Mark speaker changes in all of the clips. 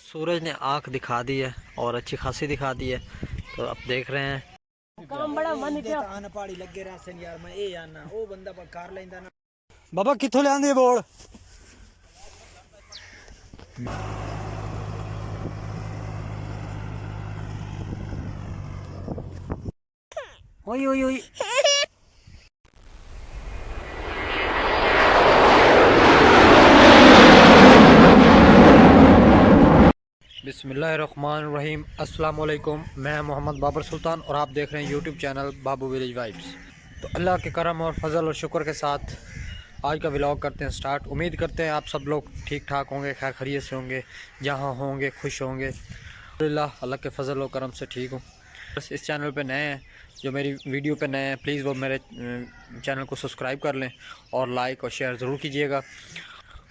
Speaker 1: सूरज ने आंख दिखा दी है और अच्छी खासी दिखा दी है। तो अब देख रहे हैं
Speaker 2: काम बड़ा मन पे आना पहाड़ी लगे रासन यार मैं ए आना ओ बंदा कार लेंदा ना
Speaker 1: बाबा कित्थों लियांदी बोल। ओई ओई ओई बिस्मिल्लाहिर्रहमानिर्रहीम। अस्सलाम वालेकुम। मैं मोहम्मद बाबर सुल्तान और आप देख रहे हैं यूट्यूब चैनल बाबू विलेज वाइब्स। तो अल्लाह के करम और फजल और शुक्र के साथ आज का व्लॉग करते हैं स्टार्ट। उम्मीद करते हैं आप सब लोग ठीक ठाक होंगे, खैर खैरियत से होंगे, जहाँ होंगे खुश होंगे। अल्लाह के फजल और करम से ठीक हूँ। बस इस चैनल पे नए हैं, जो मेरी वीडियो पे नए हैं, प्लीज़ वो मेरे चैनल को सब्सक्राइब कर लें और लाइक और शेयर ज़रूर कीजिएगा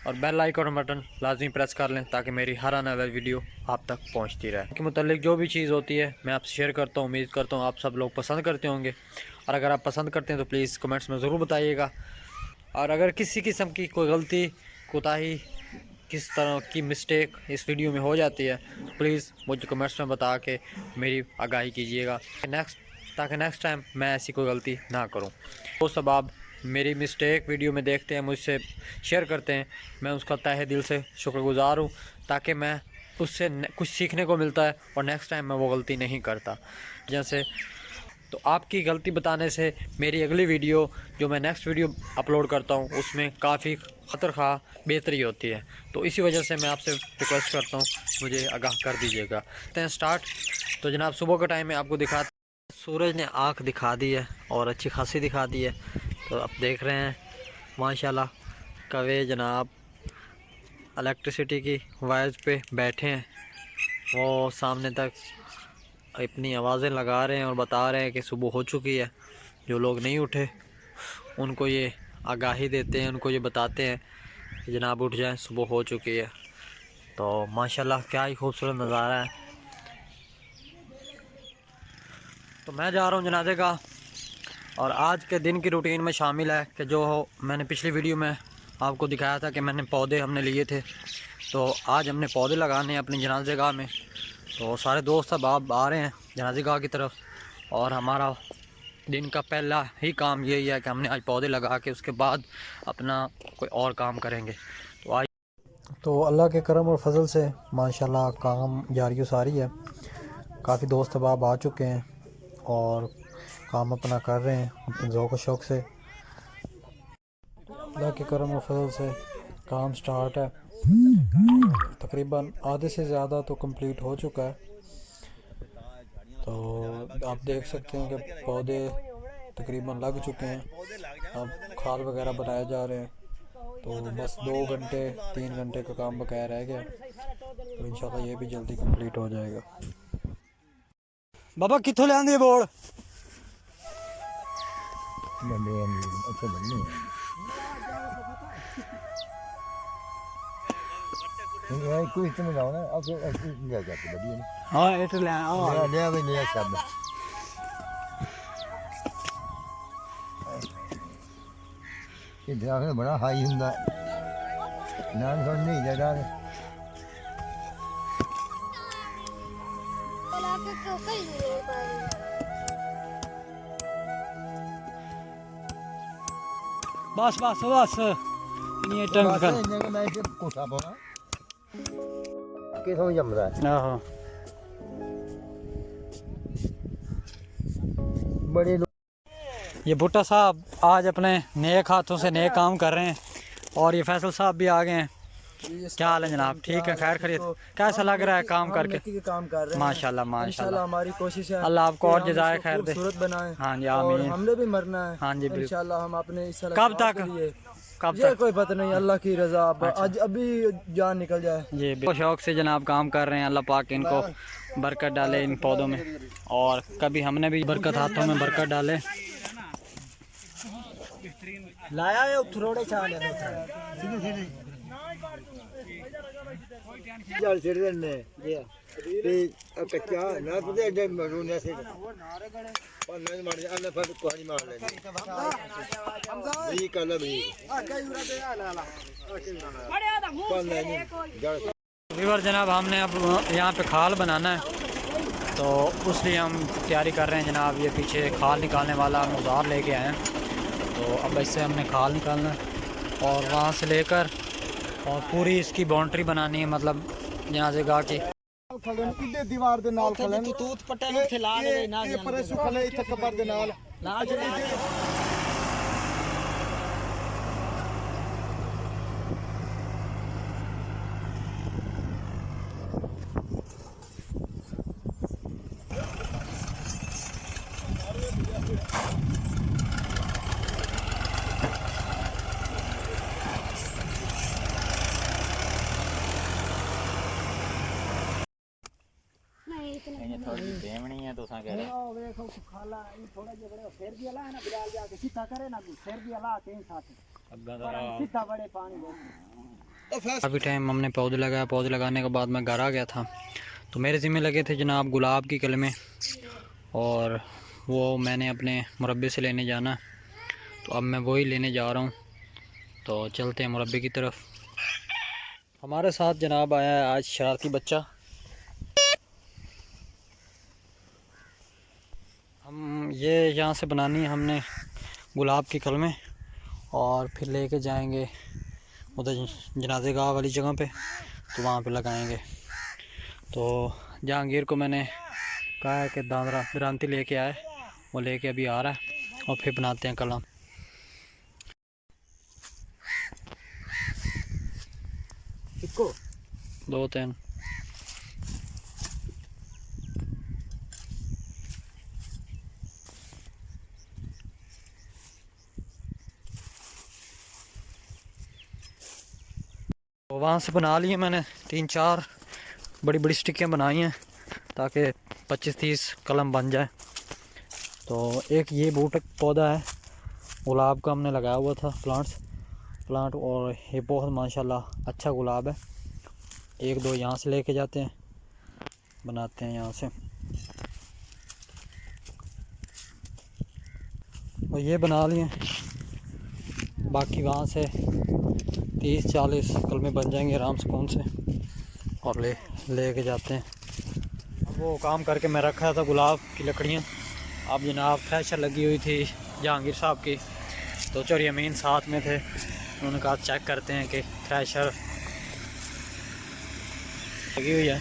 Speaker 1: और बेल आइकन बटन लाजमी प्रेस कर लें ताकि मेरी हर आने वाली वीडियो आप तक पहुंचती रहे। के मुतालिक जो भी चीज़ होती है मैं आपसे शेयर करता हूँ। उम्मीद करता हूँ आप सब लोग पसंद करते होंगे और अगर आप पसंद करते हैं तो प्लीज़ कमेंट्स में ज़रूर बताइएगा। और अगर किसी किस्म की कोई गलती कोताही किस तरह की मिस्टेक इस वीडियो में हो जाती है तो प्लीज़ मुझे कमेंट्स में बता के मेरी आगाही कीजिएगा ताकि नेक्स्ट टाइम मैं ऐसी कोई गलती ना करूँ। वो सब आप मेरी मिस्टेक वीडियो में देखते हैं, मुझसे शेयर करते हैं, मैं उसका तहे दिल से शुक्रगुज़ार हूँ ताकि मैं उससे कुछ सीखने को मिलता है और नेक्स्ट टाइम मैं वो गलती नहीं करता। जैसे तो आपकी गलती बताने से मेरी अगली वीडियो जो मैं नेक्स्ट वीडियो अपलोड करता हूँ उसमें काफ़ी ख़तरखा बेहतरी होती है। तो इसी वजह से मैं आपसे रिक्वेस्ट करता हूँ मुझे आगाह कर दीजिएगा। करते हैं स्टार्ट। तो जनाब सुबह का टाइम है, आपको दिखा सूरज ने आँख दिखा दी है और अच्छी खासी दिखा दी है। तो अब देख रहे हैं माशाल्लाह कवे जनाब इलेक्ट्रिसिटी की वायर्स पे बैठे हैं, वो सामने तक अपनी आवाज़ें लगा रहे हैं और बता रहे हैं कि सुबह हो चुकी है। जो लोग नहीं उठे उनको ये आगाही देते हैं, उनको ये बताते हैं कि जनाब उठ जाएं, सुबह हो चुकी है। तो माशाल्लाह क्या ही खूबसूरत नज़ारा है। तो मैं जा रहा हूँ जनाजे का और आज के दिन की रूटीन में शामिल है कि जो मैंने पिछली वीडियो में आपको दिखाया था कि मैंने पौधे हमने लिए थे, तो आज हमने पौधे लगाने हैं अपनी जनाजे गाह में। तो सारे दोस्त अब आप आ रहे हैं जनाजे गाह की तरफ और हमारा दिन का पहला ही काम यही है कि हमने आज पौधे लगा के उसके बाद अपना कोई और काम करेंगे। तो आज तो अल्लाह के करम और फजल से माशाल्लाह काम जारी सारी है। काफ़ी दोस्त अब आप आ चुके हैं और काम अपना कर रहे हैं अपने ज़ौक़ शौक़ से। अल्लाह के करम और फजल से काम स्टार्ट है। तकरीबन आधे से ज़्यादा तो कंप्लीट हो चुका है। तो आप देख सकते हैं कि पौधे तकरीबन लग चुके हैं, अब खाल वगैरह बनाए जा रहे हैं। तो बस 2 घंटे 3 घंटे का काम बकाया रह गया, तो इंशाल्लाह ये भी जल्दी कंप्लीट हो जाएगा। बाबा कित्थों लियांदी बोल।
Speaker 3: बड़ा हाई हुंदा नान नहीं जड़ा
Speaker 1: बस बस बस इन्हीं टंग कर
Speaker 3: मैं कोठा पाना किथों जमदा है।
Speaker 1: आहो
Speaker 3: बड़े
Speaker 1: ये भुट्टा साहब आज अपने नेक हाथों से नेक काम कर रहे हैं और ये फैसल साहब भी आ गए हैं। क्या हाल है जनाब? ठीक है, खैर खैरियत? कैसा लग रहा है काम करके?
Speaker 2: काम कर रहे हैं
Speaker 1: माशाल्लाह माशाल्लाह।
Speaker 2: हमारी कोशिश है
Speaker 1: अल्लाह आपको और जज़ाए खैर दे,
Speaker 2: खूबसूरत बनाएं।
Speaker 1: हाँ जी
Speaker 2: और
Speaker 1: आमीन।
Speaker 2: हमने भी मरना है
Speaker 1: हाँ जी बिल्कुल।
Speaker 2: इंशाल्लाह हम अपने इस
Speaker 1: कब तक
Speaker 2: ये कोई पता नहीं, अल्लाह की रजा। आज अभी जान निकल जाए।
Speaker 1: जी बिल्कुल शौक से जनाब काम कर रहे हैं। अल्लाह पाक इनको बरकत डाले इन पौधों में और कभी हमने भी बरकत हाथों में बरकत डाले।
Speaker 2: लाया है थोड़े चाले चल सिर ने ये ते कच्चा ना तो दे मरूने से और नहीं मार अल्लाह पर कोहनी मार ले ये कल भी
Speaker 1: व्यूअर जनाब, हमने अब यहाँ पे खाल बनाना है, तो उसलिए हम तैयारी कर रहे हैं जनाब। ये पीछे खाल निकालने वाला हम औजार लेके आए हैं, तो अब इससे हमने खाल निकालना है और वहाँ से लेकर और पूरी इसकी बाउंड्री बनानी है, मतलब यहाँ से गा के
Speaker 2: खलन इधे दीवार दे नाल खलन
Speaker 4: तूत पट्टे नु खिला दे ना
Speaker 2: ये परे सु खले इथे कबर दे नाल
Speaker 4: लाज
Speaker 5: ये थोड़ी देवनी है तो कह रहे
Speaker 4: ओ देखो खाला ई थोड़ा जे बड़े शेर दी अला है ना बिलाल जाके सीधा करे ना शेर दी अला के साथ सीधा बड़े पानी दे।
Speaker 1: काफ़ी टाइम हमने पौधे लगाया। पौधे लगाने के बाद मैं घर आ गया था, तो मेरे ज़िम्मे लगे थे जनाब गुलाब की कलमें, और वो मैंने अपने मुरब्बे से लेने जाना, तो अब मैं वही लेने जा रहा हूँ। तो चलते हैं मुरब्बे की तरफ। हमारे साथ जनाब आया है आज शरारती बच्चा। हम ये यहाँ से बनानी है हमने गुलाब की कलमें, और फिर लेके जाएंगे उधर जनाजे गाह वाली जगह पे, तो वहाँ पे लगाएंगे। तो जहांगीर को मैंने कहा है कि दादरा बिरांती लेके आए, वो लेके अभी आ रहा है, और फिर बनाते हैं कलम।
Speaker 4: इको
Speaker 1: 2-3 तो वहाँ से बना लिए मैंने 3-4 बड़ी बड़ी स्टिकें बनाई हैं, ताकि 25-30 कलम बन जाए। तो एक ये बूट पौधा है गुलाब का, हमने लगाया हुआ था प्लांट, और ये बहुत माशाल्लाह अच्छा गुलाब है। 1-2 यहाँ से लेके जाते हैं, बनाते हैं यहाँ से। और ये बना लिए, बाकी वहाँ से 30-40 कलमे बन जाएंगे आराम सुकून से, और लेके जाते हैं। वो काम करके मैं रखा था गुलाब की लकड़ियाँ। अब जनाब थ्रेशर लगी हुई थी जहांगीर साहब की, तो चोरी अमीन साथ में थे, उन्होंने कहा चेक करते हैं कि थ्रेशर लगी हुई है।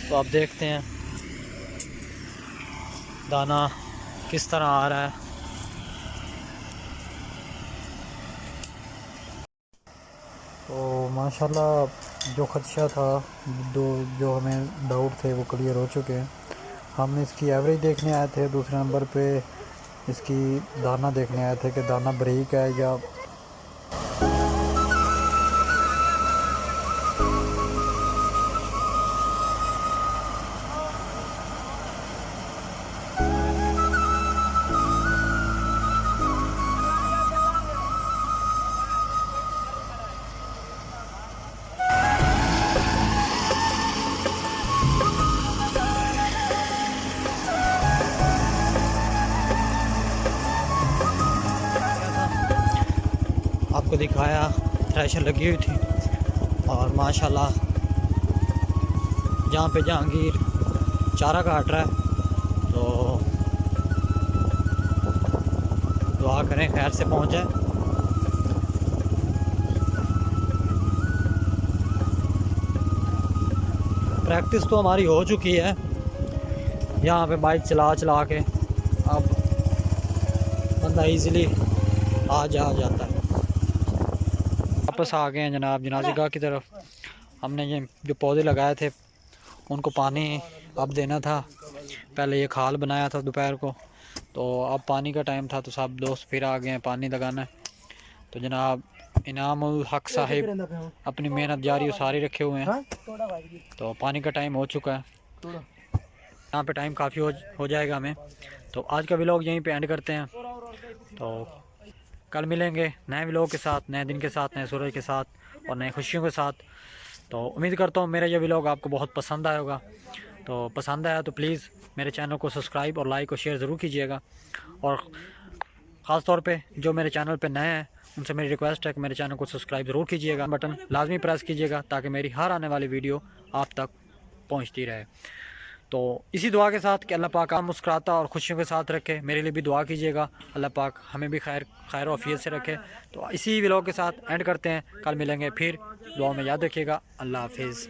Speaker 1: तो अब देखते हैं दाना किस तरह आ रहा है। तो माशाल्लाह जो ख़दशा था, जो हमें डाउट थे, वो क्लियर हो चुके हैं। हम इसकी एवरेज देखने आए थे, दूसरे नंबर पे इसकी दाना देखने आए थे कि दाना बारीक है या आपको दिखाया थ्रेशर लगी हुई थी। और माशाल्लाह जहाँ पे जहांगीर चारा काट रहा है, तो दुआ करें खैर से पहुँच जाए। प्रैक्टिस तो हमारी हो चुकी है यहाँ पे बाइक चला के, अब बंदा इजीली आ जाता है। वापस आ गए हैं जनाब जनाज़े गाह की तरफ। हमने ये जो पौधे लगाए थे उनको पानी अब देना था। पहले ये खाल बनाया था दोपहर को, तो अब पानी का टाइम था, तो सब दोस्त फिर आ गए हैं पानी लगाना है। तो जनाब इनामुल हक साहिब अपनी मेहनत जारी सारी रखे हुए हैं, तो पानी का टाइम हो चुका है। यहाँ पे टाइम काफ़ी हो जाएगा हमें। तो आज का व्लॉग यहीं पे एंड करते हैं। तो कल मिलेंगे नए व्लॉग के साथ, नए दिन के साथ, नए सूरज के साथ और नए खुशियों के साथ। तो उम्मीद करता हूँ मेरा ये व्लॉग आपको बहुत पसंद आया होगा। तो पसंद आया तो प्लीज़ मेरे चैनल को सब्सक्राइब और लाइक और शेयर ज़रूर कीजिएगा। और ख़ास तौर पे जो मेरे चैनल पे नए हैं उनसे मेरी रिक्वेस्ट है कि मेरे चैनल को सब्सक्राइब ज़रूर कीजिएगा, बटन लाजमी प्रेस कीजिएगा ताकि मेरी हर आने वाली वीडियो आप तक पहुंचती रहे। तो इसी दुआ के साथ कि अल्लाह पाक आप मुस्कुराता और खुशियों के साथ रखे, मेरे लिए भी दुआ कीजिएगा, अल्लाह पाक हमें भी खैर आफियत से रखे। तो इसी व्लॉग के साथ एंड करते हैं, कल मिलेंगे फिर, दुआ में याद रखिएगा। अल्लाह हाफिज़।